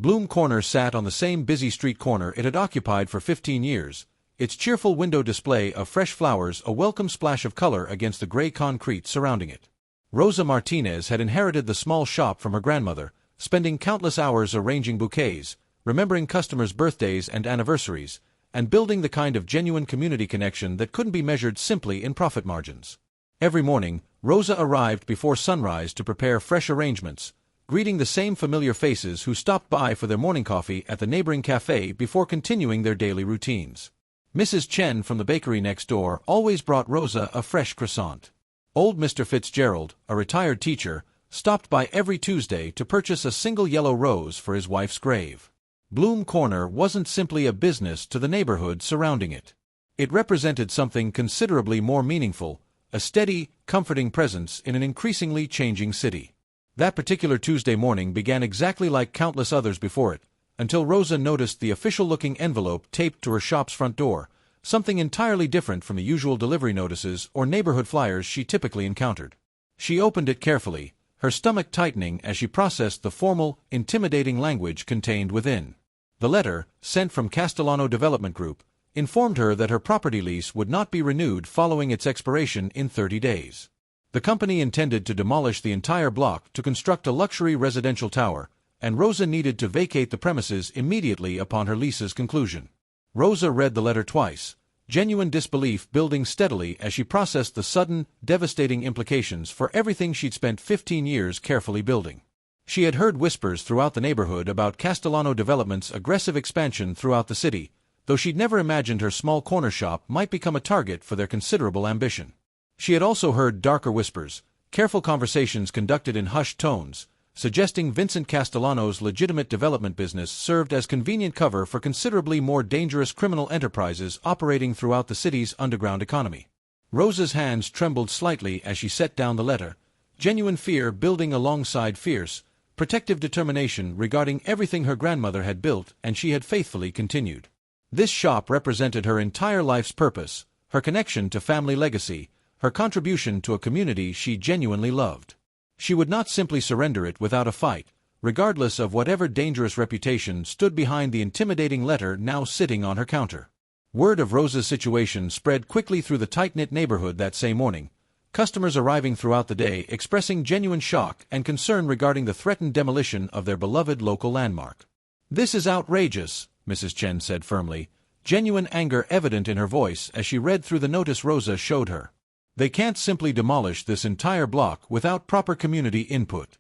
Bloom Corner sat on the same busy street corner it had occupied for 15 years, its cheerful window display of fresh flowers a welcome splash of color against the gray concrete surrounding it. Rosa Martinez had inherited the small shop from her grandmother, spending countless hours arranging bouquets, remembering customers' birthdays and anniversaries, and building the kind of genuine community connection that couldn't be measured simply in profit margins. Every morning, Rosa arrived before sunrise to prepare fresh arrangements, greeting the same familiar faces who stopped by for their morning coffee at the neighboring cafe before continuing their daily routines. Mrs. Chen from the bakery next door always brought Rosa a fresh croissant. Old Mr. Fitzgerald, a retired teacher, stopped by every Tuesday to purchase a single yellow rose for his wife's grave. Bloom Corner wasn't simply a business to the neighborhood surrounding it. It represented something considerably more meaningful, a steady, comforting presence in an increasingly changing city. That particular Tuesday morning began exactly like countless others before it, until Rosa noticed the official-looking envelope taped to her shop's front door, something entirely different from the usual delivery notices or neighborhood flyers she typically encountered. She opened it carefully, her stomach tightening as she processed the formal, intimidating language contained within. The letter, sent from Castellano Development Group, informed her that her property lease would not be renewed following its expiration in 30 days. The company intended to demolish the entire block to construct a luxury residential tower, and Rosa needed to vacate the premises immediately upon her lease's conclusion. Rosa read the letter twice, genuine disbelief building steadily as she processed the sudden, devastating implications for everything she'd spent 15 years carefully building. She had heard whispers throughout the neighborhood about Castellano Development's aggressive expansion throughout the city, though she'd never imagined her small corner shop might become a target for their considerable ambition. She had also heard darker whispers, careful conversations conducted in hushed tones, suggesting Vincent Castellano's legitimate development business served as convenient cover for considerably more dangerous criminal enterprises operating throughout the city's underground economy. Rosa's hands trembled slightly as she set down the letter, genuine fear building alongside fierce, protective determination regarding everything her grandmother had built and she had faithfully continued. This shop represented her entire life's purpose, her connection to family legacy, her contribution to a community she genuinely loved. She would not simply surrender it without a fight, regardless of whatever dangerous reputation stood behind the intimidating letter now sitting on her counter. Word of Rosa's situation spread quickly through the tight-knit neighborhood that same morning, customers arriving throughout the day expressing genuine shock and concern regarding the threatened demolition of their beloved local landmark. "This is outrageous," Mrs. Chen said firmly, genuine anger evident in her voice as she read through the notice Rosa showed her. "They can't simply demolish this entire block without proper community input."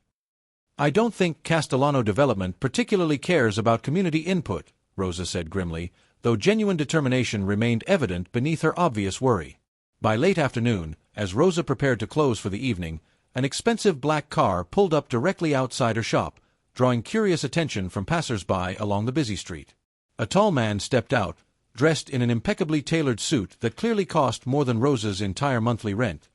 "I don't think Castellano Development particularly cares about community input," Rosa said grimly, though genuine determination remained evident beneath her obvious worry. By late afternoon, as Rosa prepared to close for the evening, an expensive black car pulled up directly outside her shop, drawing curious attention from passers-by along the busy street. A tall man stepped out, dressed in an impeccably tailored suit that clearly cost more than Rosa's entire monthly rent,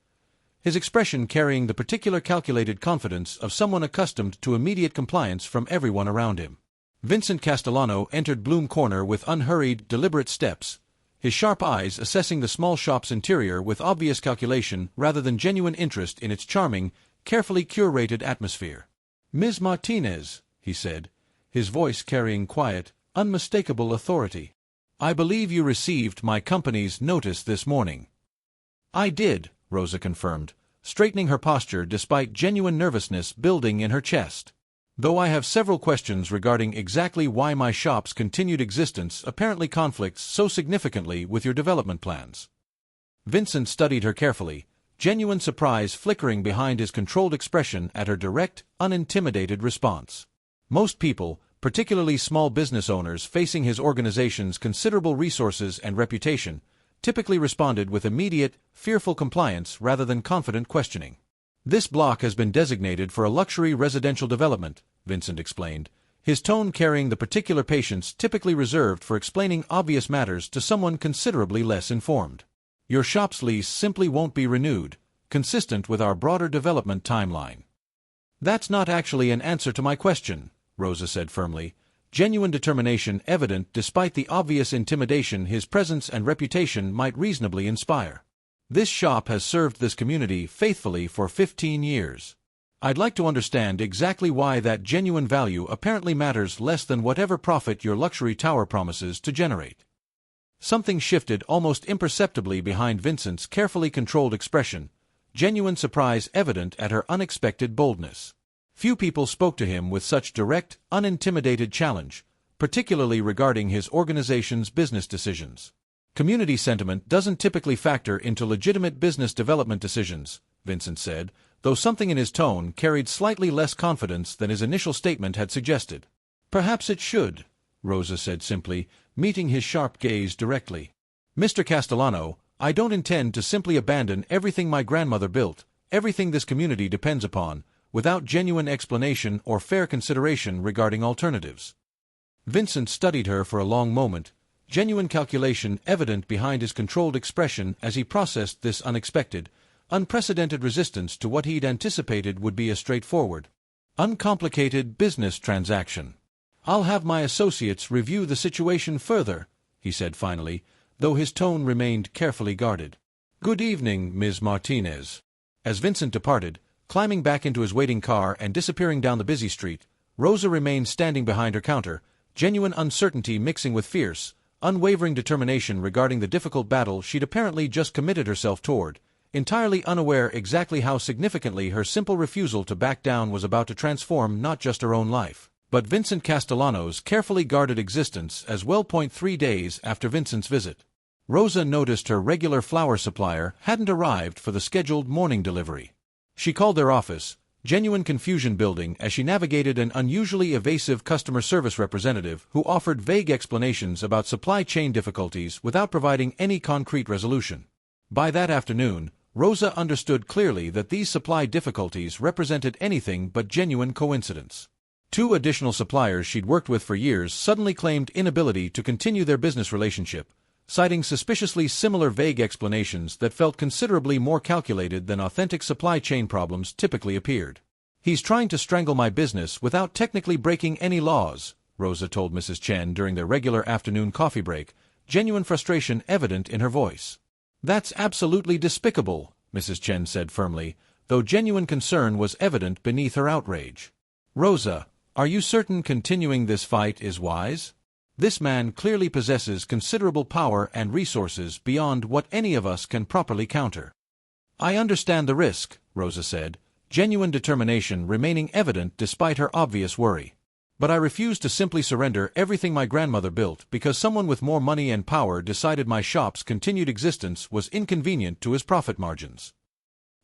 his expression carrying the particular calculated confidence of someone accustomed to immediate compliance from everyone around him. Vincent Castellano entered Bloom Corner with unhurried, deliberate steps, his sharp eyes assessing the small shop's interior with obvious calculation rather than genuine interest in its charming, carefully curated atmosphere. "Ms. Martinez," he said, his voice carrying quiet, unmistakable authority. "I believe you received my company's notice this morning." "I did," Rosa confirmed, straightening her posture despite genuine nervousness building in her chest. "Though I have several questions regarding exactly why my shop's continued existence apparently conflicts so significantly with your development plans." Vincent studied her carefully, genuine surprise flickering behind his controlled expression at her direct, unintimidated response. Most people, particularly small business owners facing his organization's considerable resources and reputation, typically responded with immediate, fearful compliance rather than confident questioning. "This block has been designated for a luxury residential development," Vincent explained, his tone carrying the particular patience typically reserved for explaining obvious matters to someone considerably less informed. "Your shop's lease simply won't be renewed, consistent with our broader development timeline." "That's not actually an answer to my question," Rosa said firmly, genuine determination evident despite the obvious intimidation his presence and reputation might reasonably inspire. "This shop has served this community faithfully for 15 years. I'd like to understand exactly why that genuine value apparently matters less than whatever profit your luxury tower promises to generate." Something shifted almost imperceptibly behind Vincent's carefully controlled expression, genuine surprise evident at her unexpected boldness. Few people spoke to him with such direct, unintimidated challenge, particularly regarding his organization's business decisions. "Community sentiment doesn't typically factor into legitimate business development decisions," Vincent said, though something in his tone carried slightly less confidence than his initial statement had suggested. "Perhaps it should," Rosa said simply, meeting his sharp gaze directly. "Mr. Castellano, I don't intend to simply abandon everything my grandmother built, everything this community depends upon, without genuine explanation or fair consideration regarding alternatives." Vincent studied her for a long moment, genuine calculation evident behind his controlled expression as he processed this unexpected, unprecedented resistance to what he'd anticipated would be a straightforward, uncomplicated business transaction. "I'll have my associates review the situation further," he said finally, though his tone remained carefully guarded. "Good evening, Ms. Martinez." As Vincent departed, climbing back into his waiting car and disappearing down the busy street, Rosa remained standing behind her counter, genuine uncertainty mixing with fierce, unwavering determination regarding the difficult battle she'd apparently just committed herself toward, entirely unaware exactly how significantly her simple refusal to back down was about to transform not just her own life, but Vincent Castellano's carefully guarded existence as well. 3 days after Vincent's visit, Rosa noticed her regular flower supplier hadn't arrived for the scheduled morning delivery. She called their office, genuine confusion building as she navigated an unusually evasive customer service representative who offered vague explanations about supply chain difficulties without providing any concrete resolution. By that afternoon, Rosa understood clearly that these supply difficulties represented anything but genuine coincidence. 2 additional suppliers she'd worked with for years suddenly claimed inability to continue their business relationship, citing suspiciously similar vague explanations that felt considerably more calculated than authentic supply chain problems typically appeared. "He's trying to strangle my business without technically breaking any laws," Rosa told Mrs. Chen during their regular afternoon coffee break, genuine frustration evident in her voice. "That's absolutely despicable," Mrs. Chen said firmly, though genuine concern was evident beneath her outrage. "Rosa, are you certain continuing this fight is wise? This man clearly possesses considerable power and resources beyond what any of us can properly counter." "I understand the risk," Rosa said, genuine determination remaining evident despite her obvious worry. "But I refuse to simply surrender everything my grandmother built because someone with more money and power decided my shop's continued existence was inconvenient to his profit margins."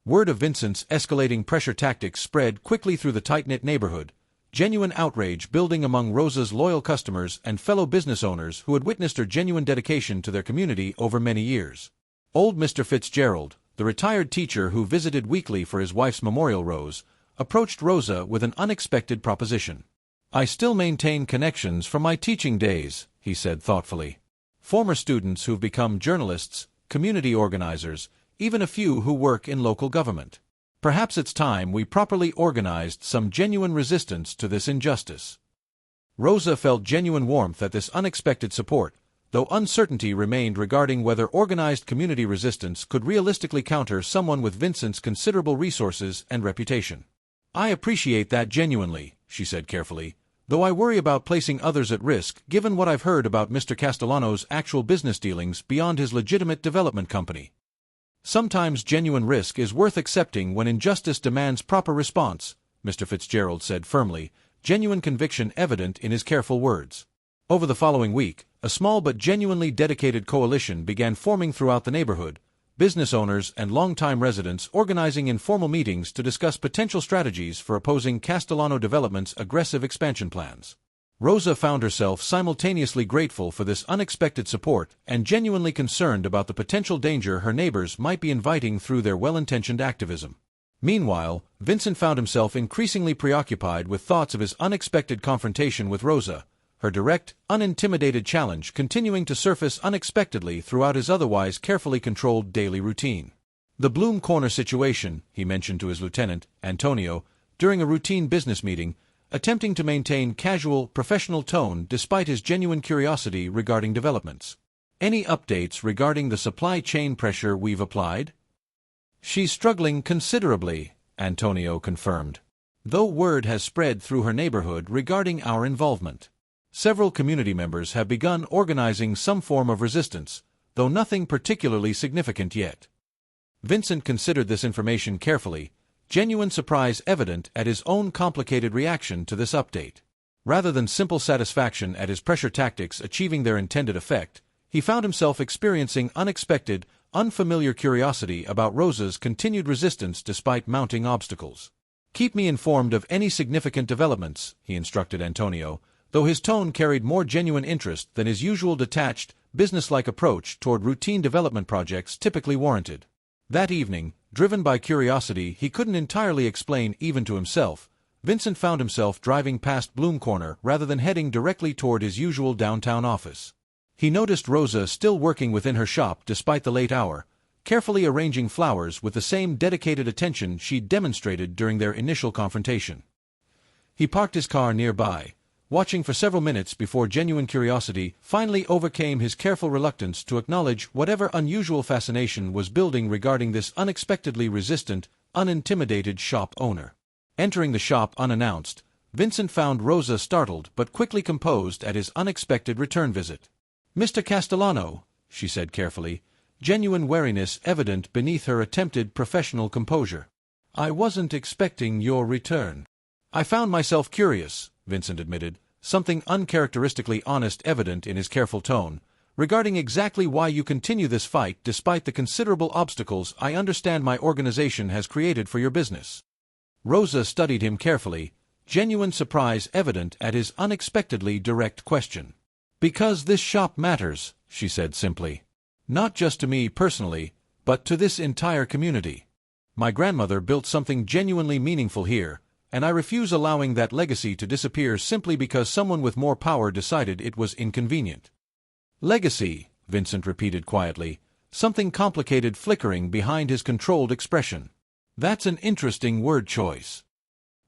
Word of Vincent's escalating pressure tactics spread quickly through the tight-knit neighborhood, genuine outrage building among Rosa's loyal customers and fellow business owners who had witnessed her genuine dedication to their community over many years. Old Mr. Fitzgerald, the retired teacher who visited weekly for his wife's memorial rose, approached Rosa with an unexpected proposition. "I still maintain connections from my teaching days," he said thoughtfully. "Former students who've become journalists, community organizers, even a few who work in local government. Perhaps it's time we properly organized some genuine resistance to this injustice." Rosa felt genuine warmth at this unexpected support, though uncertainty remained regarding whether organized community resistance could realistically counter someone with Vincent's considerable resources and reputation. "I appreciate that genuinely," she said carefully, "though I worry about placing others at risk given what I've heard about Mr. Castellano's actual business dealings beyond his legitimate development company. Sometimes genuine risk is worth accepting when injustice demands proper response," Mr. Fitzgerald said firmly, genuine conviction evident in his careful words. Over the following week, a small but genuinely dedicated coalition began forming throughout the neighborhood, business owners and longtime residents organizing informal meetings to discuss potential strategies for opposing Castellano Development's aggressive expansion plans. Rosa found herself simultaneously grateful for this unexpected support and genuinely concerned about the potential danger her neighbors might be inviting through their well-intentioned activism. Meanwhile, Vincent found himself increasingly preoccupied with thoughts of his unexpected confrontation with Rosa, her direct, unintimidated challenge continuing to surface unexpectedly throughout his otherwise carefully controlled daily routine. "The Bloom Corner situation," he mentioned to his lieutenant, Antonio, during a routine business meeting, attempting to maintain casual, professional tone despite his genuine curiosity regarding developments. "Any updates regarding the supply chain pressure we've applied?" "She's struggling considerably," Antonio confirmed. though word has spread through her neighborhood regarding our involvement. Several community members have begun organizing some form of resistance, though nothing particularly significant yet. Vincent considered this information carefully, genuine surprise evident at his own complicated reaction to this update. Rather than simple satisfaction at his pressure tactics achieving their intended effect, he found himself experiencing unexpected, unfamiliar curiosity about Rosa's continued resistance despite mounting obstacles. "Keep me informed of any significant developments," he instructed Antonio, though his tone carried more genuine interest than his usual detached, businesslike approach toward routine development projects typically warranted. That evening, driven by curiosity he couldn't entirely explain even to himself, Vincent found himself driving past Bloom Corner rather than heading directly toward his usual downtown office. He noticed Rosa still working within her shop despite the late hour, carefully arranging flowers with the same dedicated attention she'd demonstrated during their initial confrontation. He parked his car nearby, watching for several minutes before genuine curiosity finally overcame his careful reluctance to acknowledge whatever unusual fascination was building regarding this unexpectedly resistant, unintimidated shop owner. Entering the shop unannounced, Vincent found Rosa startled but quickly composed at his unexpected return visit. "Mr. Castellano," she said carefully, genuine wariness evident beneath her attempted professional composure. "I wasn't expecting your return." "I found myself curious," Vincent admitted, something uncharacteristically honest evident in his careful tone, "regarding exactly why you continue this fight despite the considerable obstacles I understand my organization has created for your business." Rosa studied him carefully, genuine surprise evident at his unexpectedly direct question. "Because this shop matters," she said simply. "Not just to me personally, but to this entire community. My grandmother built something genuinely meaningful here, and I refuse allowing that legacy to disappear simply because someone with more power decided it was inconvenient." "Legacy," Vincent repeated quietly, something complicated flickering behind his controlled expression. "That's an interesting word choice.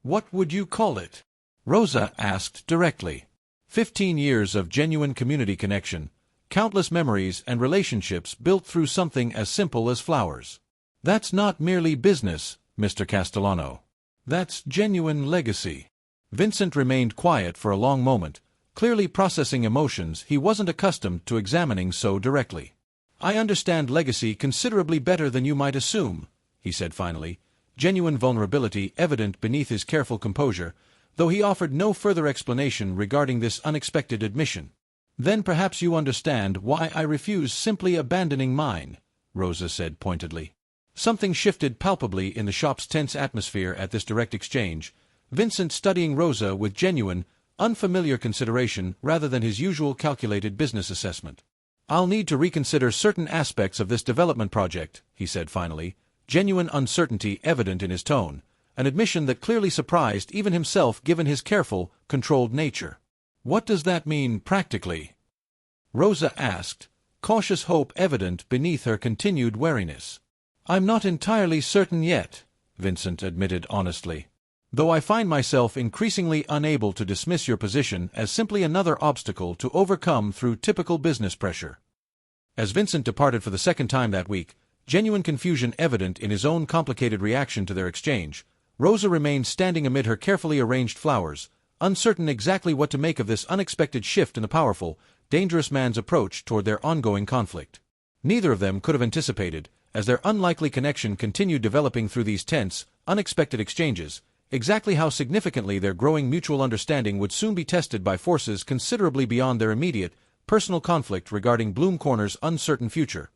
What would you call it?" Rosa asked directly. 15 years of genuine community connection, countless memories and relationships built through something as simple as flowers. "That's not merely business, Mr. Castellano. That's genuine legacy." Vincent remained quiet for a long moment, clearly processing emotions he wasn't accustomed to examining so directly. "I understand legacy considerably better than you might assume," he said finally, genuine vulnerability evident beneath his careful composure, though he offered no further explanation regarding this unexpected admission. "Then perhaps you understand why I refuse simply abandoning mine," Rosa said pointedly. Something shifted palpably in the shop's tense atmosphere at this direct exchange, Vincent studying Rosa with genuine, unfamiliar consideration rather than his usual calculated business assessment. "I'll need to reconsider certain aspects of this development project," he said finally, genuine uncertainty evident in his tone, an admission that clearly surprised even himself given his careful, controlled nature. "What does that mean practically?" Rosa asked, cautious hope evident beneath her continued wariness. "I'm not entirely certain yet," Vincent admitted honestly, "though I find myself increasingly unable to dismiss your position as simply another obstacle to overcome through typical business pressure." As Vincent departed for the second time that week, genuine confusion evident in his own complicated reaction to their exchange, Rosa remained standing amid her carefully arranged flowers, uncertain exactly what to make of this unexpected shift in the powerful, dangerous man's approach toward their ongoing conflict. Neither of them could have anticipated, as their unlikely connection continued developing through these tense, unexpected exchanges, exactly how significantly their growing mutual understanding would soon be tested by forces considerably beyond their immediate, personal conflict regarding Bloom Corner's uncertain future.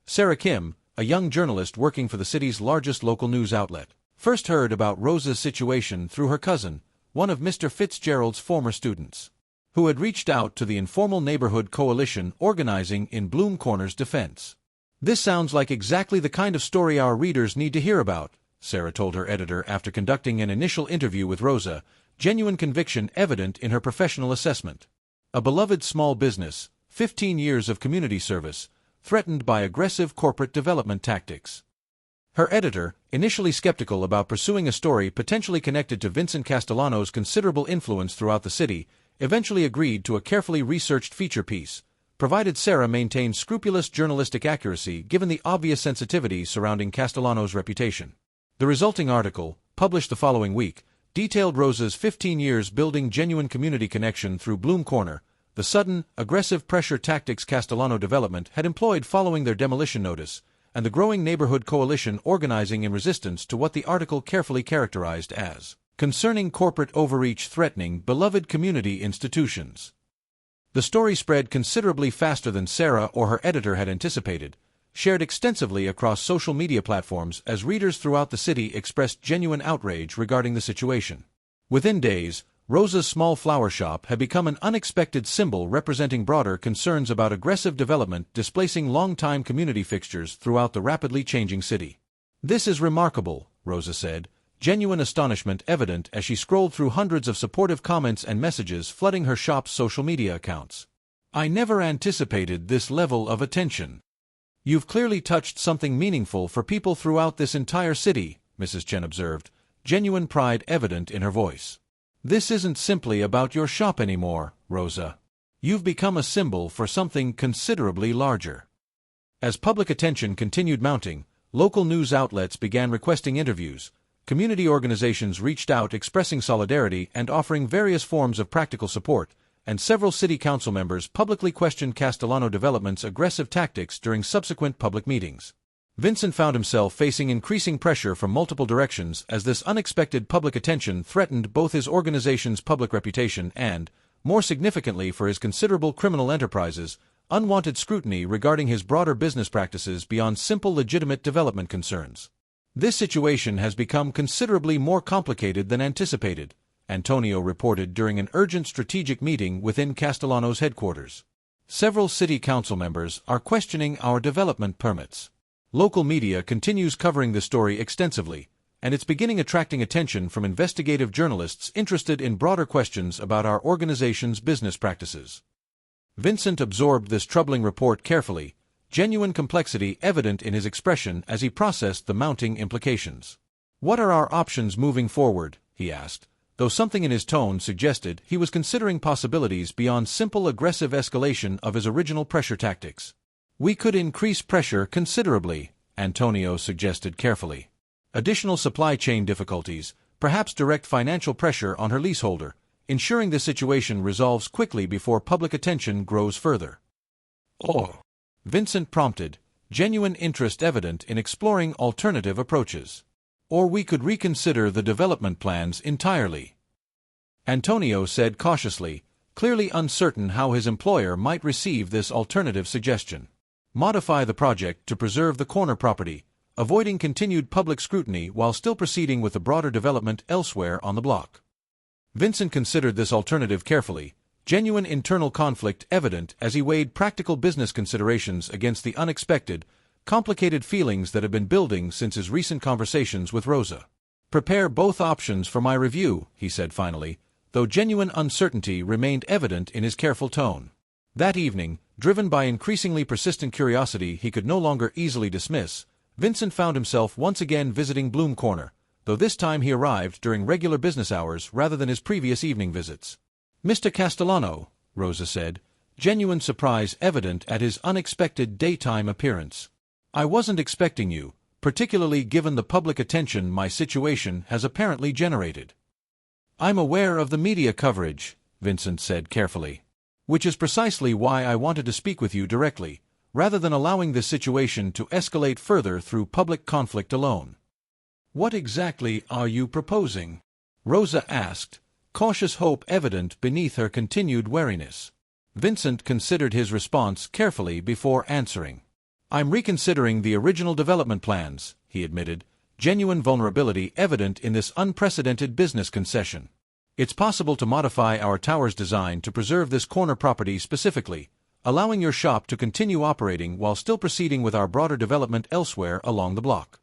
Sarah Kim, a young journalist working for the city's largest local news outlet, first heard about Rosa's situation through her cousin, one of Mr. Fitzgerald's former students, who had reached out to the informal neighborhood coalition organizing in Bloom Corner's defense. "This sounds like exactly the kind of story our readers need to hear about," Sarah told her editor after conducting an initial interview with Rosa, genuine conviction evident in her professional assessment. A beloved small business, 15 years of community service, threatened by aggressive corporate development tactics. Her editor, initially skeptical about pursuing a story potentially connected to Vincent Castellano's considerable influence throughout the city, eventually agreed to a carefully researched feature piece, provided Sarah maintained scrupulous journalistic accuracy given the obvious sensitivity surrounding Castellano's reputation. The resulting article, published the following week, detailed Rosa's 15 years building genuine community connection through Bloom Corner, the sudden, aggressive pressure tactics Castellano development had employed following their demolition notice, and the growing neighborhood coalition organizing in resistance to what the article carefully characterized as concerning corporate overreach threatening beloved community institutions. The story spread considerably faster than Sarah or her editor had anticipated, shared extensively across social media platforms as readers throughout the city expressed genuine outrage regarding the situation. Within days, Rosa's small flower shop had become an unexpected symbol representing broader concerns about aggressive development displacing long-time community fixtures throughout the rapidly changing city. "This is remarkable," Rosa said, genuine astonishment evident as she scrolled through hundreds of supportive comments and messages flooding her shop's social media accounts. "I never anticipated this level of attention. You've clearly touched something meaningful for people throughout this entire city," Mrs. Chen observed, genuine pride evident in her voice. "This isn't simply about your shop anymore, Rosa. You've become a symbol for something considerably larger." As public attention continued mounting, local news outlets began requesting interviews, community organizations reached out expressing solidarity and offering various forms of practical support, and several city council members publicly questioned Castellano Development's aggressive tactics during subsequent public meetings. Vincent found himself facing increasing pressure from multiple directions as this unexpected public attention threatened both his organization's public reputation and, more significantly for his considerable criminal enterprises, unwanted scrutiny regarding his broader business practices beyond simple legitimate development concerns. "This situation has become considerably more complicated than anticipated," Antonio reported during an urgent strategic meeting within Castellano's headquarters. "Several city council members are questioning our development permits. Local media continues covering the story extensively, and it's beginning attracting attention from investigative journalists interested in broader questions about our organization's business practices." Vincent absorbed this troubling report carefully, genuine complexity evident in his expression as he processed the mounting implications. "What are our options moving forward?" he asked, though something in his tone suggested he was considering possibilities beyond simple aggressive escalation of his original pressure tactics. "We could increase pressure considerably," Antonio suggested carefully. "Additional supply chain difficulties, perhaps direct financial pressure on her leaseholder, ensuring the situation resolves quickly before public attention grows further." "Or," Vincent prompted, genuine interest evident in exploring alternative approaches. "Or we could reconsider the development plans entirely," Antonio said cautiously, clearly uncertain how his employer might receive this alternative suggestion. "Modify the project to preserve the corner property, avoiding continued public scrutiny while still proceeding with the broader development elsewhere on the block." Vincent considered this alternative carefully, genuine internal conflict evident as he weighed practical business considerations against the unexpected, complicated feelings that had been building since his recent conversations with Rosa. "Prepare both options for my review," he said finally, though genuine uncertainty remained evident in his careful tone. That evening, driven by increasingly persistent curiosity he could no longer easily dismiss, Vincent found himself once again visiting Bloom Corner, though this time he arrived during regular business hours rather than his previous evening visits. "Mr. Castellano," Rosa said, genuine surprise evident at his unexpected daytime appearance. "I wasn't expecting you, particularly given the public attention my situation has apparently generated." "I'm aware of the media coverage," Vincent said carefully, "which is precisely why I wanted to speak with you directly, rather than allowing this situation to escalate further through public conflict alone." "What exactly are you proposing?" Rosa asked, cautious hope evident beneath her continued wariness. Vincent considered his response carefully before answering. "I'm reconsidering the original development plans," he admitted, genuine vulnerability evident in this unprecedented business concession. "It's possible to modify our tower's design to preserve this corner property specifically, allowing your shop to continue operating while still proceeding with our broader development elsewhere along the block."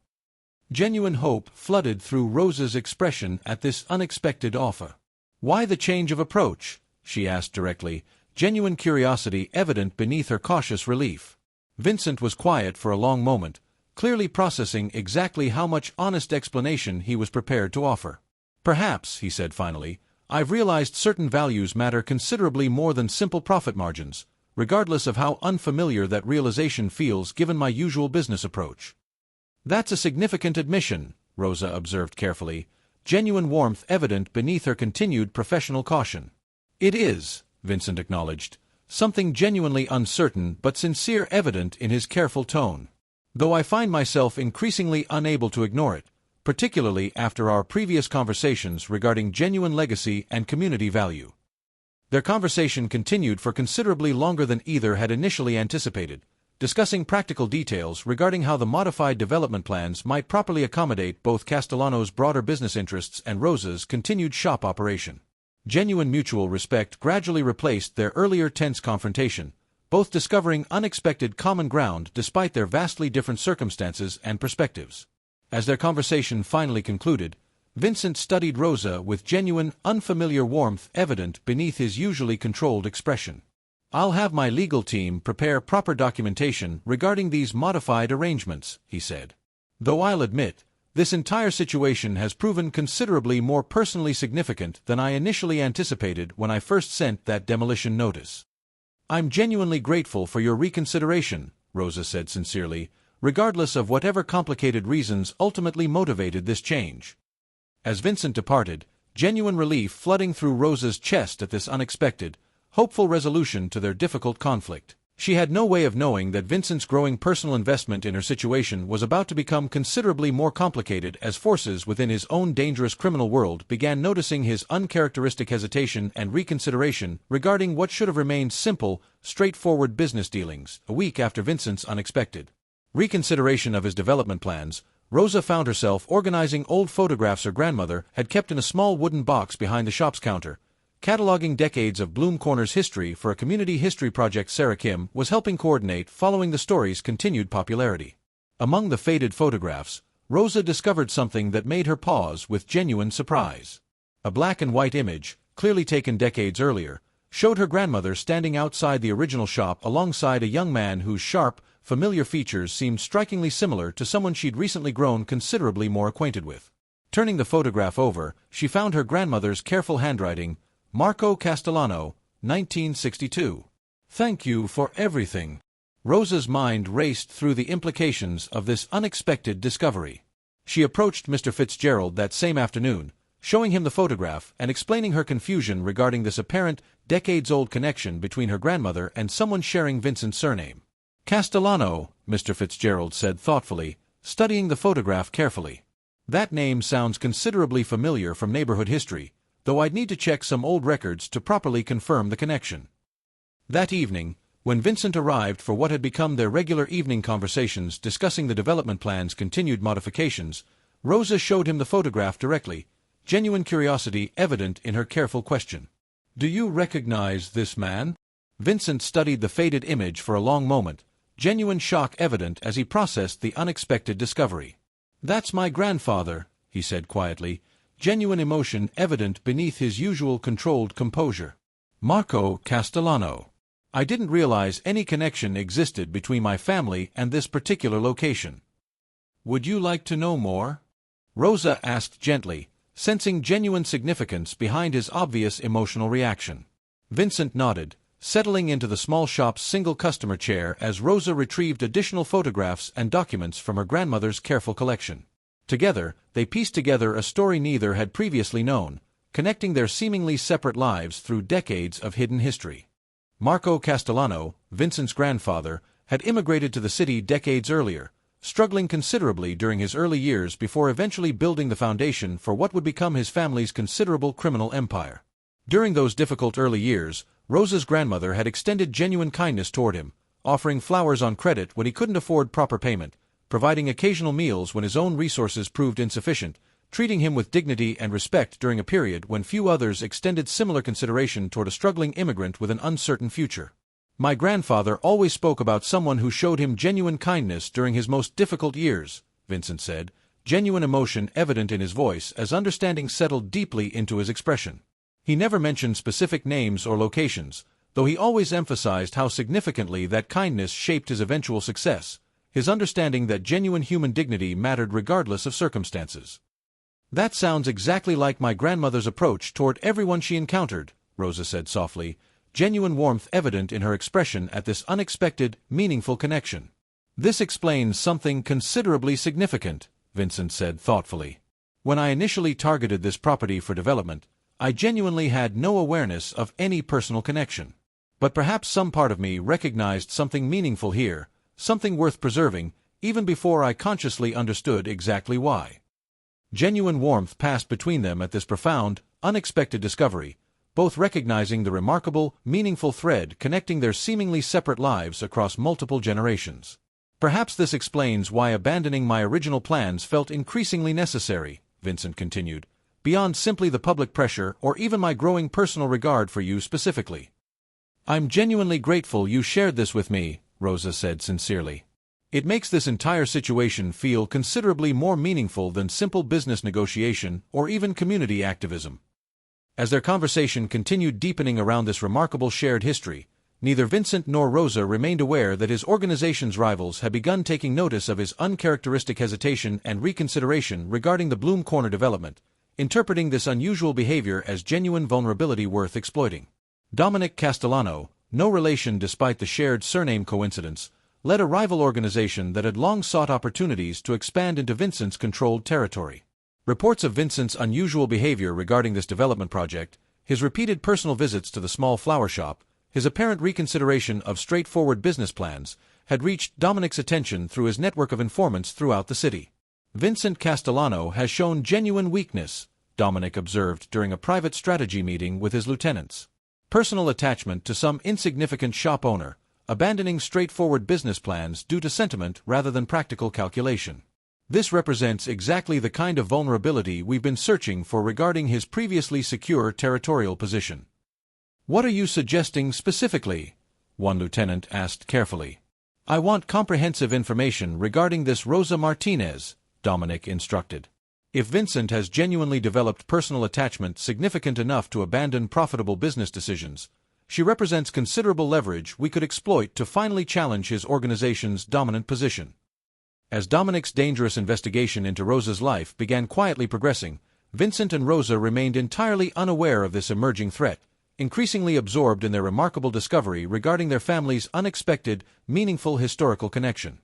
Genuine hope flooded through Rosa's expression at this unexpected offer. "Why the change of approach?" she asked directly, genuine curiosity evident beneath her cautious relief. Vincent was quiet for a long moment, clearly processing exactly how much honest explanation he was prepared to offer. "Perhaps," he said finally, "I've realized certain values matter considerably more than simple profit margins, regardless of how unfamiliar that realization feels given my usual business approach." "That's a significant admission," Rosa observed carefully, genuine warmth evident beneath her continued professional caution. "It is," Vincent acknowledged, something genuinely uncertain but sincere evident in his careful tone. "Though I find myself increasingly unable to ignore it, particularly after our previous conversations regarding genuine legacy and community value." Their conversation continued for considerably longer than either had initially anticipated, discussing practical details regarding how the modified development plans might properly accommodate both Castellano's broader business interests and Rosa's continued shop operation. Genuine mutual respect gradually replaced their earlier tense confrontation, both discovering unexpected common ground despite their vastly different circumstances and perspectives. As their conversation finally concluded, Vincent studied Rosa with genuine, unfamiliar warmth evident beneath his usually controlled expression. "I'll have my legal team prepare proper documentation regarding these modified arrangements," he said. "Though I'll admit, this entire situation has proven considerably more personally significant than I initially anticipated when I first sent that demolition notice." "I'm genuinely grateful for your reconsideration," Rosa said sincerely, regardless of whatever complicated reasons ultimately motivated this change. As Vincent departed, genuine relief flooding through Rosa's chest at this unexpected, hopeful resolution to their difficult conflict. She had no way of knowing that Vincent's growing personal investment in her situation was about to become considerably more complicated as forces within his own dangerous criminal world began noticing his uncharacteristic hesitation and reconsideration regarding what should have remained simple, straightforward business dealings a week after Vincent's unexpected reconsideration of his development plans. Rosa found herself organizing old photographs her grandmother had kept in a small wooden box behind the shop's counter, cataloging decades of Bloom Corner's history for a community history project Sarah Kim was helping coordinate following the story's continued popularity. Among the faded photographs, Rosa discovered something that made her pause with genuine surprise. A black and white image, clearly taken decades earlier, showed her grandmother standing outside the original shop alongside a young man whose sharp, familiar features seemed strikingly similar to someone she'd recently grown considerably more acquainted with. Turning the photograph over, she found her grandmother's careful handwriting, "Marco Castellano, 1962. Thank you for everything." Rosa's mind raced through the implications of this unexpected discovery. She approached Mr. Fitzgerald that same afternoon, showing him the photograph and explaining her confusion regarding this apparent, decades-old connection between her grandmother and someone sharing Vincent's surname. "Castellano," Mr. Fitzgerald said thoughtfully, studying the photograph carefully. "That name sounds considerably familiar from neighborhood history, though I'd need to check some old records to properly confirm the connection." That evening, when Vincent arrived for what had become their regular evening conversations discussing the development plan's continued modifications, Rosa showed him the photograph directly, genuine curiosity evident in her careful question. "Do you recognize this man?" Vincent studied the faded image for a long moment, genuine shock evident as he processed the unexpected discovery. "That's my grandfather," he said quietly, genuine emotion evident beneath his usual controlled composure. "Marco Castellano. I didn't realize any connection existed between my family and this particular location. Would you like to know more?" Rosa asked gently, sensing genuine significance behind his obvious emotional reaction. Vincent nodded, settling into the small shop's single customer chair as Rosa retrieved additional photographs and documents from her grandmother's careful collection. Together, they pieced together a story neither had previously known, connecting their seemingly separate lives through decades of hidden history. Marco Castellano, Vincent's grandfather, had immigrated to the city decades earlier, struggling considerably during his early years before eventually building the foundation for what would become his family's considerable criminal empire. During those difficult early years, Rosa's grandmother had extended genuine kindness toward him, offering flowers on credit when he couldn't afford proper payment, providing occasional meals when his own resources proved insufficient, treating him with dignity and respect during a period when few others extended similar consideration toward a struggling immigrant with an uncertain future. "My grandfather always spoke about someone who showed him genuine kindness during his most difficult years," Vincent said, genuine emotion evident in his voice as understanding settled deeply into his expression. He never mentioned specific names or locations, though he always emphasized how significantly that kindness shaped his eventual success, his understanding that genuine human dignity mattered regardless of circumstances. "That sounds exactly like my grandmother's approach toward everyone she encountered," Rosa said softly, genuine warmth evident in her expression at this unexpected, meaningful connection. "This explains something considerably significant," Vincent said thoughtfully. When I initially targeted this property for development, I genuinely had no awareness of any personal connection. But perhaps some part of me recognized something meaningful here, something worth preserving, even before I consciously understood exactly why. Genuine warmth passed between them at this profound, unexpected discovery, both recognizing the remarkable, meaningful thread connecting their seemingly separate lives across multiple generations. Perhaps this explains why abandoning my original plans felt increasingly necessary, Vincent continued, beyond simply the public pressure or even my growing personal regard for you specifically. I'm genuinely grateful you shared this with me, Rosa said sincerely. It makes this entire situation feel considerably more meaningful than simple business negotiation or even community activism. As their conversation continued deepening around this remarkable shared history, neither Vincent nor Rosa remained aware that his organization's rivals had begun taking notice of his uncharacteristic hesitation and reconsideration regarding the Bloom Corner development, interpreting this unusual behavior as genuine vulnerability worth exploiting. Dominic Castellano, no relation despite the shared surname coincidence, led a rival organization that had long sought opportunities to expand into Vincent's controlled territory. Reports of Vincent's unusual behavior regarding this development project, his repeated personal visits to the small flower shop, his apparent reconsideration of straightforward business plans, had reached Dominic's attention through his network of informants throughout the city. Vincent Castellano has shown genuine weakness, Dominic observed during a private strategy meeting with his lieutenants. Personal attachment to some insignificant shop owner, abandoning straightforward business plans due to sentiment rather than practical calculation. This represents exactly the kind of vulnerability we've been searching for regarding his previously secure territorial position. What are you suggesting specifically? One lieutenant asked carefully. I want comprehensive information regarding this Rosa Martinez, Dominic instructed. If Vincent has genuinely developed personal attachment significant enough to abandon profitable business decisions, she represents considerable leverage we could exploit to finally challenge his organization's dominant position. As Dominic's dangerous investigation into Rosa's life began quietly progressing, Vincent and Rosa remained entirely unaware of this emerging threat, increasingly absorbed in their remarkable discovery regarding their family's unexpected, meaningful historical connection.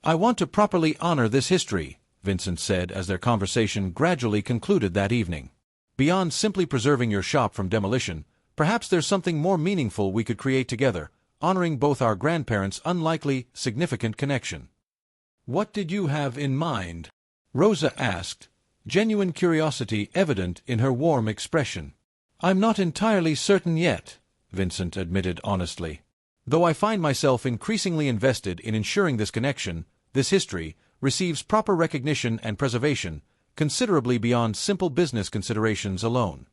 I want to properly honor this history, Vincent said as their conversation gradually concluded that evening. Beyond simply preserving your shop from demolition, perhaps there's something more meaningful we could create together, honoring both our grandparents' unlikely, significant connection. What did you have in mind? Rosa asked, genuine curiosity evident in her warm expression. I'm not entirely certain yet, Vincent admitted honestly. Though I find myself increasingly invested in ensuring this connection, this history, receives proper recognition and preservation, considerably beyond simple business considerations alone.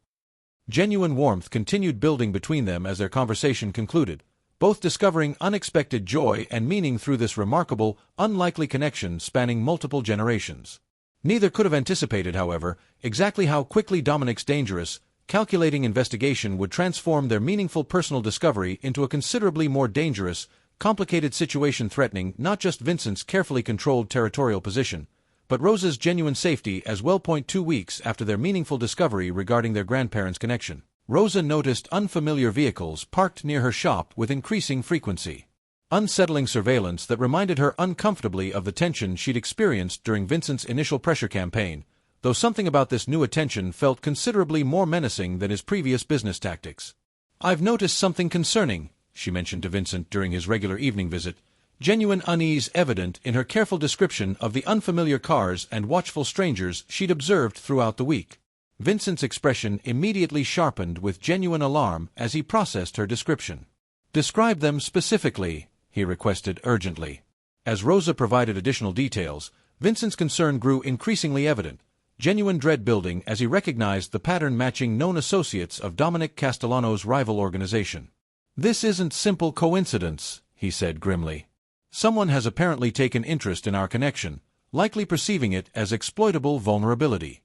Genuine warmth continued building between them as their conversation concluded, both discovering unexpected joy and meaning through this remarkable, unlikely connection spanning multiple generations. Neither could have anticipated, however, exactly how quickly Dominic's dangerous, calculating investigation would transform their meaningful personal discovery into a considerably more dangerous, complicated situation threatening not just Vincent's carefully controlled territorial position, but Rosa's genuine safety as well. 2 weeks after their meaningful discovery regarding their grandparents' connection, Rosa noticed unfamiliar vehicles parked near her shop with increasing frequency. Unsettling surveillance that reminded her uncomfortably of the tension she'd experienced during Vincent's initial pressure campaign, though something about this new attention felt considerably more menacing than his previous business tactics. I've noticed something concerning, she mentioned to Vincent during his regular evening visit, genuine unease evident in her careful description of the unfamiliar cars and watchful strangers she'd observed throughout the week. Vincent's expression immediately sharpened with genuine alarm as he processed her description. Describe them specifically, he requested urgently. As Rosa provided additional details, Vincent's concern grew increasingly evident, genuine dread building as he recognized the pattern matching known associates of Dominic Castellano's rival organization. This isn't simple coincidence, he said grimly. Someone has apparently taken interest in our connection, likely perceiving it as exploitable vulnerability.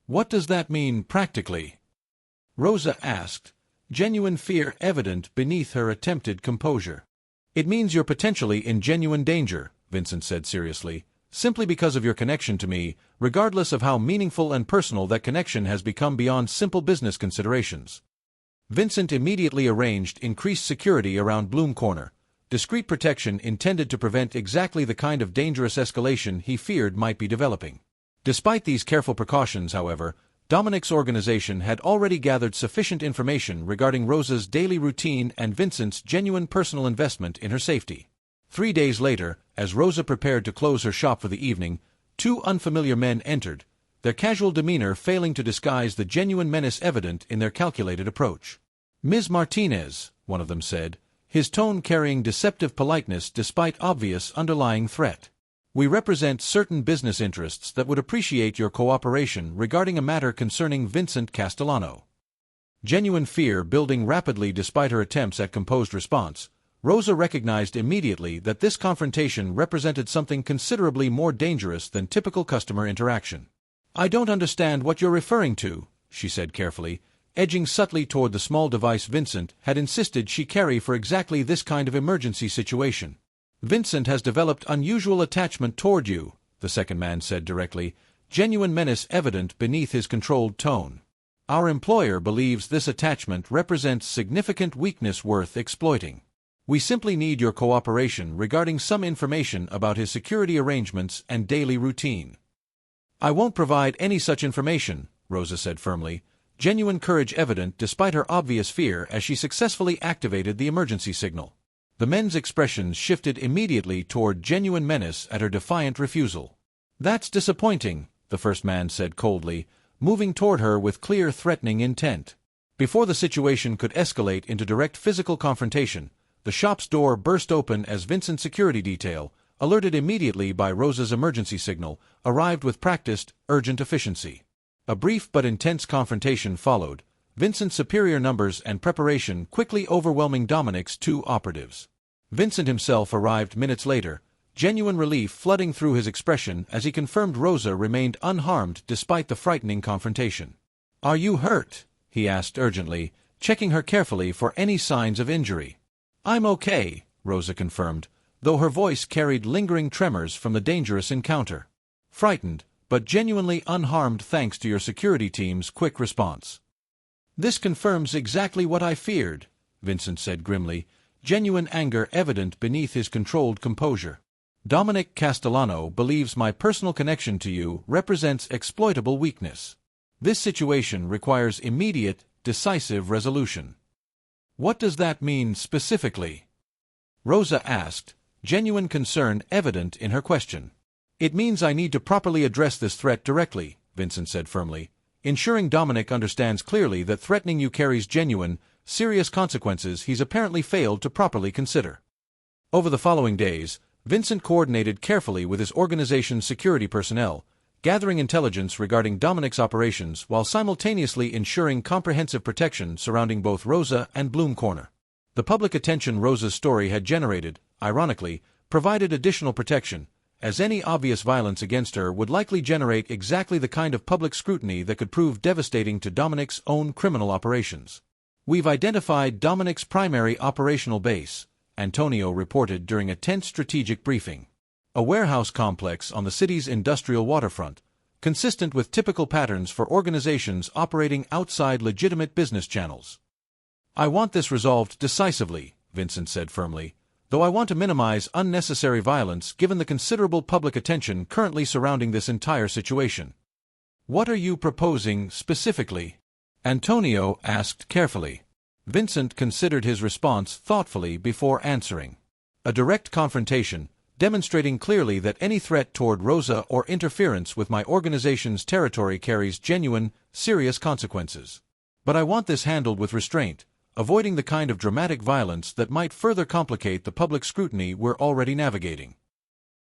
What does that mean practically? Rosa asked, genuine fear evident beneath her attempted composure. It means you're potentially in genuine danger, Vincent said seriously, simply because of your connection to me, regardless of how meaningful and personal that connection has become beyond simple business considerations. Vincent immediately arranged increased security around Bloom Corner, discreet protection intended to prevent exactly the kind of dangerous escalation he feared might be developing. Despite these careful precautions, however, Dominic's organization had already gathered sufficient information regarding Rosa's daily routine and Vincent's genuine personal investment in her safety. 3 days later, as Rosa prepared to close her shop for the evening, 2 unfamiliar men entered, their casual demeanor failing to disguise the genuine menace evident in their calculated approach. "Ms. Martinez," one of them said, his tone carrying deceptive politeness despite obvious underlying threat. "We represent certain business interests that would appreciate your cooperation regarding a matter concerning Vincent Castellano." Genuine fear building rapidly despite her attempts at composed response, Rosa recognized immediately that this confrontation represented something considerably more dangerous than typical customer interaction. "I don't understand what you're referring to," she said carefully, edging subtly toward the small device Vincent had insisted she carry for exactly this kind of emergency situation. "Vincent has developed unusual attachment toward you," the second man said directly, genuine menace evident beneath his controlled tone. "Our employer believes this attachment represents significant weakness worth exploiting. We simply need your cooperation regarding some information about his security arrangements and daily routine." "I won't provide any such information," Rosa said firmly, genuine courage evident despite her obvious fear as she successfully activated the emergency signal. The men's expressions shifted immediately toward genuine menace at her defiant refusal. "That's disappointing," the first man said coldly, moving toward her with clear threatening intent. Before the situation could escalate into direct physical confrontation, the shop's door burst open as Vincent's security detail, alerted immediately by Rosa's emergency signal, arrived with practiced, urgent efficiency. A brief but intense confrontation followed, Vincent's superior numbers and preparation quickly overwhelming Dominic's 2 operatives. Vincent himself arrived minutes later, genuine relief flooding through his expression as he confirmed Rosa remained unharmed despite the frightening confrontation. "Are you hurt?" he asked urgently, checking her carefully for any signs of injury. "I'm okay," Rosa confirmed, though her voice carried lingering tremors from the dangerous encounter. "Frightened, but genuinely unharmed thanks to your security team's quick response." "This confirms exactly what I feared," Vincent said grimly, genuine anger evident beneath his controlled composure. "Dominic Castellano believes my personal connection to you represents exploitable weakness. This situation requires immediate, decisive resolution." "What does that mean specifically?" Rosa asked, genuine concern evident in her question. "It means I need to properly address this threat directly," Vincent said firmly, ensuring Dominic understands clearly that threatening you carries genuine, serious consequences he's apparently failed to properly consider. Over the following days, Vincent coordinated carefully with his organization's security personnel, gathering intelligence regarding Dominic's operations while simultaneously ensuring comprehensive protection surrounding both Rosa and Bloom Corner. The public attention Rosa's story had generated, ironically, provided additional protection, as any obvious violence against her would likely generate exactly the kind of public scrutiny that could prove devastating to Dominic's own criminal operations. "We've identified Dominic's primary operational base," Antonio reported during a tense strategic briefing. "A warehouse complex on the city's industrial waterfront, consistent with typical patterns for organizations operating outside legitimate business channels." "I want this resolved decisively," Vincent said firmly, "though I want to minimize unnecessary violence given the considerable public attention currently surrounding this entire situation." "What are you proposing specifically?" Antonio asked carefully. Vincent considered his response thoughtfully before answering. "A direct confrontation, demonstrating clearly that any threat toward Rosa or interference with my organization's territory carries genuine, serious consequences. But I want this handled with restraint, avoiding the kind of dramatic violence that might further complicate the public scrutiny we're already navigating."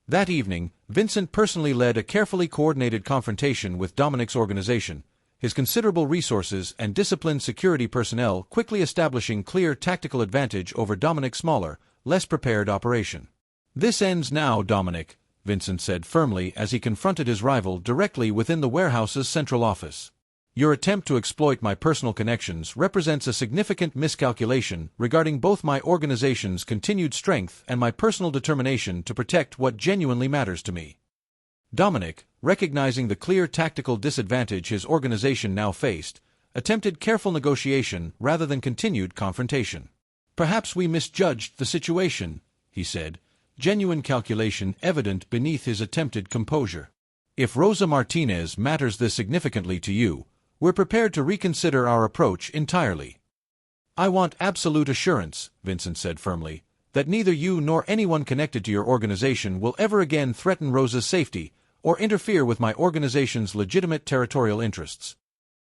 That evening, Vincent personally led a carefully coordinated confrontation with Dominic's organization, his considerable resources and disciplined security personnel quickly establishing clear tactical advantage over Dominic's smaller, less prepared operation. "This ends now, Dominic," Vincent said firmly as he confronted his rival directly within the warehouse's central office. "Your attempt to exploit my personal connections represents a significant miscalculation regarding both my organization's continued strength and my personal determination to protect what genuinely matters to me." Dominic, recognizing the clear tactical disadvantage his organization now faced, attempted careful negotiation rather than continued confrontation. "Perhaps we misjudged the situation," he said, genuine calculation evident beneath his attempted composure. If Rosa Martinez matters this significantly to you, we're prepared to reconsider our approach entirely. I want absolute assurance, Vincent said firmly, that neither you nor anyone connected to your organization will ever again threaten Rosa's safety or interfere with my organization's legitimate territorial interests.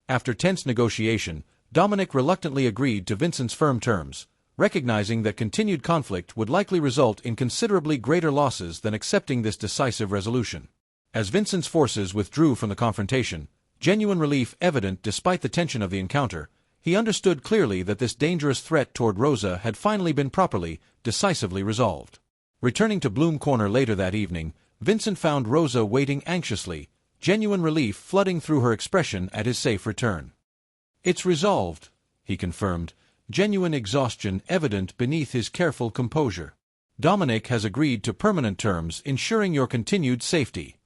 After tense negotiation, Dominic reluctantly agreed to Vincent's firm terms, recognizing that continued conflict would likely result in considerably greater losses than accepting this decisive resolution. As Vincent's forces withdrew from the confrontation, genuine relief evident despite the tension of the encounter, he understood clearly that this dangerous threat toward Rosa had finally been properly, decisively resolved. Returning to Bloom Corner later that evening, Vincent found Rosa waiting anxiously, genuine relief flooding through her expression at his safe return. "It's resolved," he confirmed, genuine exhaustion evident beneath his careful composure. "Dominic has agreed to permanent terms ensuring your continued safety."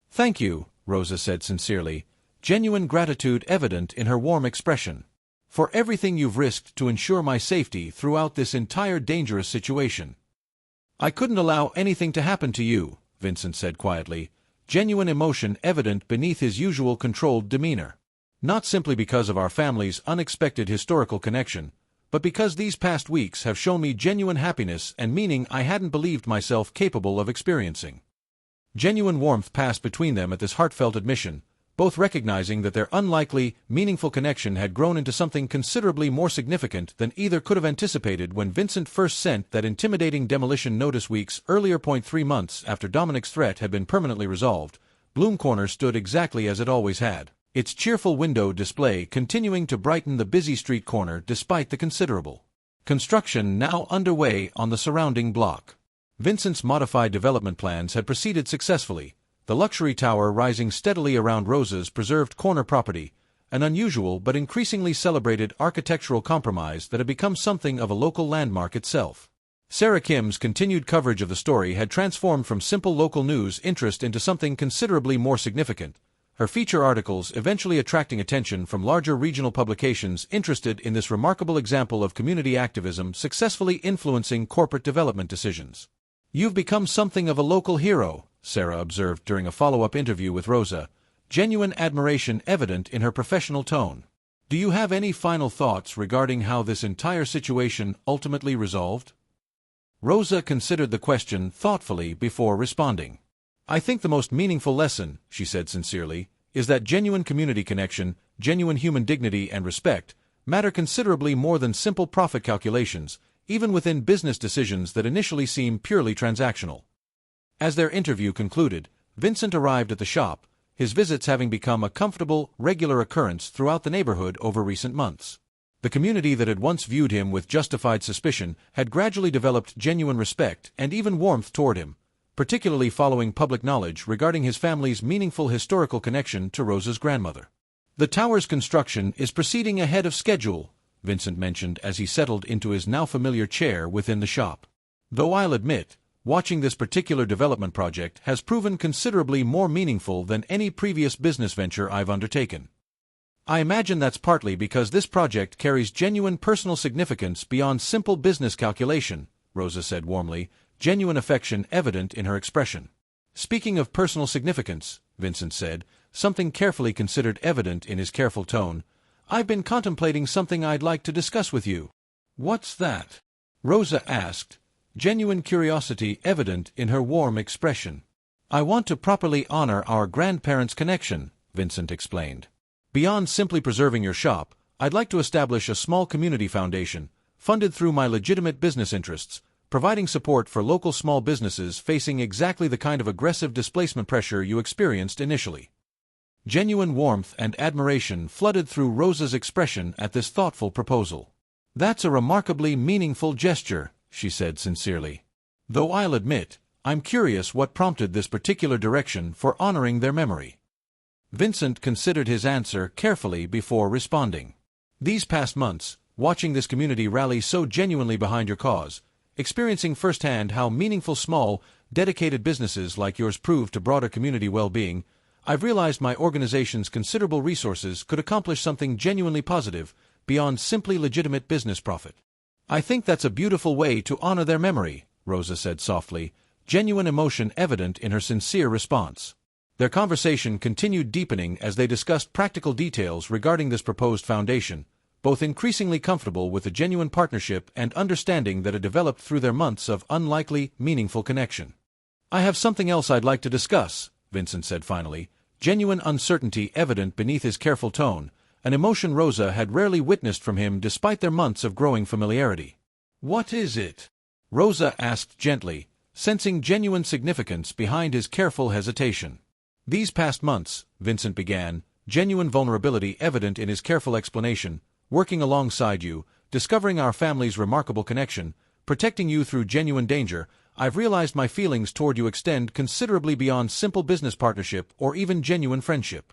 "Thank you," Rosa said sincerely, genuine gratitude evident in her warm expression, "for everything you've risked to ensure my safety throughout this entire dangerous situation." "I couldn't allow anything to happen to you," Vincent said quietly, genuine emotion evident beneath his usual controlled demeanor. "Not simply because of our family's unexpected historical connection, but because these past weeks have shown me genuine happiness and meaning I hadn't believed myself capable of experiencing." Genuine warmth passed between them at this heartfelt admission, both recognizing that their unlikely, meaningful connection had grown into something considerably more significant than either could have anticipated when Vincent first sent that intimidating demolition notice weeks earlier. 3 months after Dominic's threat had been permanently resolved, Bloom Corner stood exactly as it always had, its cheerful window display continuing to brighten the busy street corner despite the considerable construction now underway on the surrounding block. Vincent's modified development plans had proceeded successfully, the luxury tower rising steadily around Rosa's preserved corner property, an unusual but increasingly celebrated architectural compromise that had become something of a local landmark itself. Sarah Kim's continued coverage of the story had transformed from simple local news interest into something considerably more significant, her feature articles eventually attracting attention from larger regional publications interested in this remarkable example of community activism successfully influencing corporate development decisions. "You've become something of a local hero," Sarah observed during a follow-up interview with Rosa, genuine admiration evident in her professional tone. "Do you have any final thoughts regarding how this entire situation ultimately resolved?" Rosa considered the question thoughtfully before responding. "I think the most meaningful lesson," she said sincerely, "is that genuine community connection, genuine human dignity and respect, matter considerably more than simple profit calculations, even within business decisions that initially seem purely transactional." As their interview concluded, Vincent arrived at the shop, his visits having become a comfortable, regular occurrence throughout the neighborhood over recent months. The community that had once viewed him with justified suspicion had gradually developed genuine respect and even warmth toward him, particularly following public knowledge regarding his family's meaningful historical connection to Rosa's grandmother. "The tower's construction is proceeding ahead of schedule," Vincent mentioned as he settled into his now familiar chair within the shop. "Though I'll admit, watching this particular development project has proven considerably more meaningful than any previous business venture I've undertaken. I imagine that's partly because this project carries genuine personal significance beyond simple business calculation," Rosa said warmly, genuine affection evident in her expression. "Speaking of personal significance," Vincent said, something carefully considered evident in his careful tone, "I've been contemplating something I'd like to discuss with you." "What's that?" Rosa asked, genuine curiosity evident in her warm expression. "I want to properly honor our grandparents' connection," Vincent explained. "Beyond simply preserving your shop, I'd like to establish a small community foundation, funded through my legitimate business interests, providing support for local small businesses facing exactly the kind of aggressive displacement pressure you experienced initially." Genuine warmth and admiration flooded through Rosa's expression at this thoughtful proposal. "That's a remarkably meaningful gesture," she said sincerely. "Though I'll admit, I'm curious what prompted this particular direction for honoring their memory." Vincent considered his answer carefully before responding. "These past months, watching this community rally so genuinely behind your cause, experiencing firsthand how meaningful small, dedicated businesses like yours prove to broader community well-being, I've realized my organization's considerable resources could accomplish something genuinely positive beyond simply legitimate business profit. I think that's a beautiful way to honor their memory," Rosa said softly, genuine emotion evident in her sincere response. Their conversation continued deepening as they discussed practical details regarding this proposed foundation, both increasingly comfortable with the genuine partnership and understanding that it developed through their months of unlikely, meaningful connection. "I have something else I'd like to discuss," Vincent said finally, genuine uncertainty evident beneath his careful tone, an emotion Rosa had rarely witnessed from him despite their months of growing familiarity. "What is it?" Rosa asked gently, sensing genuine significance behind his careful hesitation. "These past months," Vincent began, genuine vulnerability evident in his careful explanation, "working alongside you, discovering our family's remarkable connection, protecting you through genuine danger, I've realized my feelings toward you extend considerably beyond simple business partnership or even genuine friendship."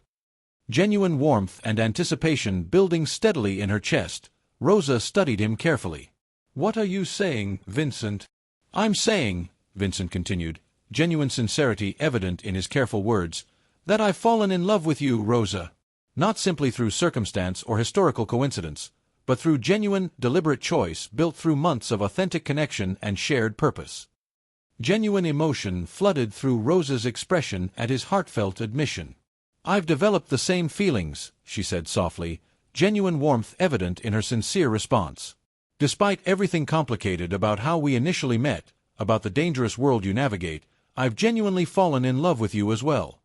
Genuine warmth and anticipation building steadily in her chest, Rosa studied him carefully. "What are you saying, Vincent?" "I'm saying," Vincent continued, genuine sincerity evident in his careful words, "that I've fallen in love with you, Rosa. Not simply through circumstance or historical coincidence, but through genuine, deliberate choice built through months of authentic connection and shared purpose." Genuine emotion flooded through Rosa's expression at his heartfelt admission. "I've developed the same feelings," she said softly, genuine warmth evident in her sincere response. "Despite everything complicated about how we initially met, about the dangerous world you navigate, I've genuinely fallen in love with you as well."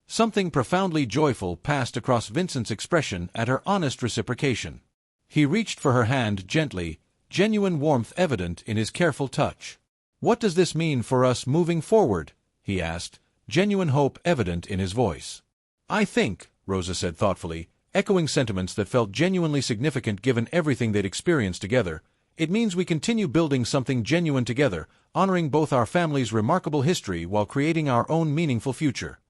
Something profoundly joyful passed across Vincent's expression at her honest reciprocation. He reached for her hand gently, genuine warmth evident in his careful touch. "What does this mean for us moving forward?" he asked, genuine hope evident in his voice. "I think," Rosa said thoughtfully, echoing sentiments that felt genuinely significant given everything they'd experienced together, "it means we continue building something genuine together, honoring both our family's remarkable history while creating our own meaningful future."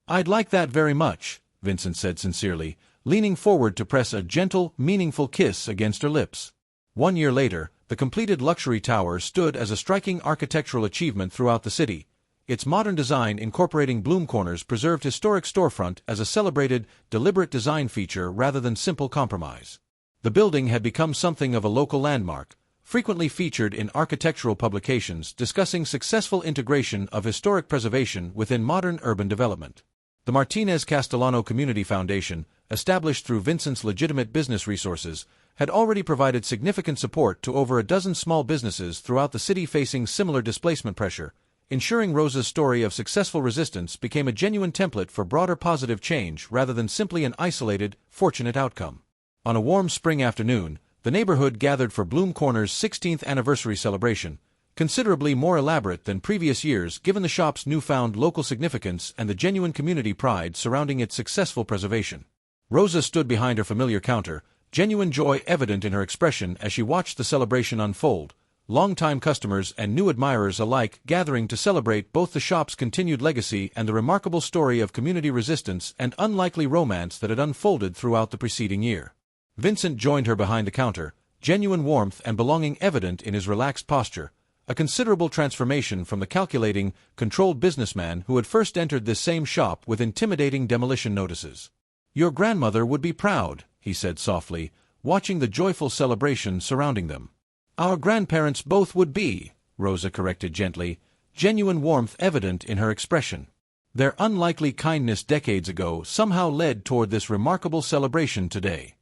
"I'd like that very much," Vincent said sincerely, leaning forward to press a gentle, meaningful kiss against her lips. 1 year later, the completed luxury tower stood as a striking architectural achievement throughout the city. Its modern design incorporating bloom corners preserved historic storefront as a celebrated, deliberate design feature rather than simple compromise. The building had become something of a local landmark, frequently featured in architectural publications discussing successful integration of historic preservation within modern urban development. The Martinez Castellano Community Foundation, established through Vincent's legitimate business resources, had already provided significant support to over a dozen small businesses throughout the city facing similar displacement pressure, ensuring Rosa's story of successful resistance became a genuine template for broader positive change rather than simply an isolated, fortunate outcome. On a warm spring afternoon, the neighborhood gathered for Bloom Corner's 16th anniversary celebration, considerably more elaborate than previous years given the shop's newfound local significance and the genuine community pride surrounding its successful preservation. Rosa stood behind her familiar counter, genuine joy evident in her expression as she watched the celebration unfold, longtime customers and new admirers alike gathering to celebrate both the shop's continued legacy and the remarkable story of community resistance and unlikely romance that had unfolded throughout the preceding year. Vincent joined her behind the counter, genuine warmth and belonging evident in his relaxed posture, a considerable transformation from the calculating, controlled businessman who had first entered this same shop with intimidating demolition notices. "Your grandmother would be proud," he said softly, watching the joyful celebration surrounding them. "Our grandparents both would be," Rosa corrected gently, genuine warmth evident in her expression. Their unlikely kindness decades ago somehow led toward this remarkable celebration today.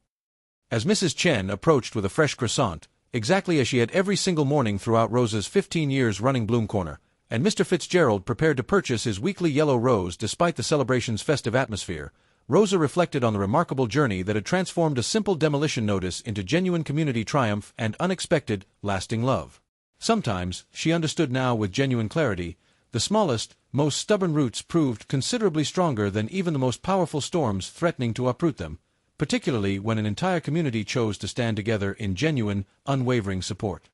As Mrs. Chen approached with a fresh croissant, exactly as she had every single morning throughout Rosa's 15 years running Bloom Corner, and Mr. Fitzgerald prepared to purchase his weekly yellow rose despite the celebration's festive atmosphere, Rosa reflected on the remarkable journey that had transformed a simple demolition notice into genuine community triumph and unexpected, lasting love. Sometimes, she understood now with genuine clarity, the smallest, most stubborn roots proved considerably stronger than even the most powerful storms threatening to uproot them, particularly when an entire community chose to stand together in genuine, unwavering support.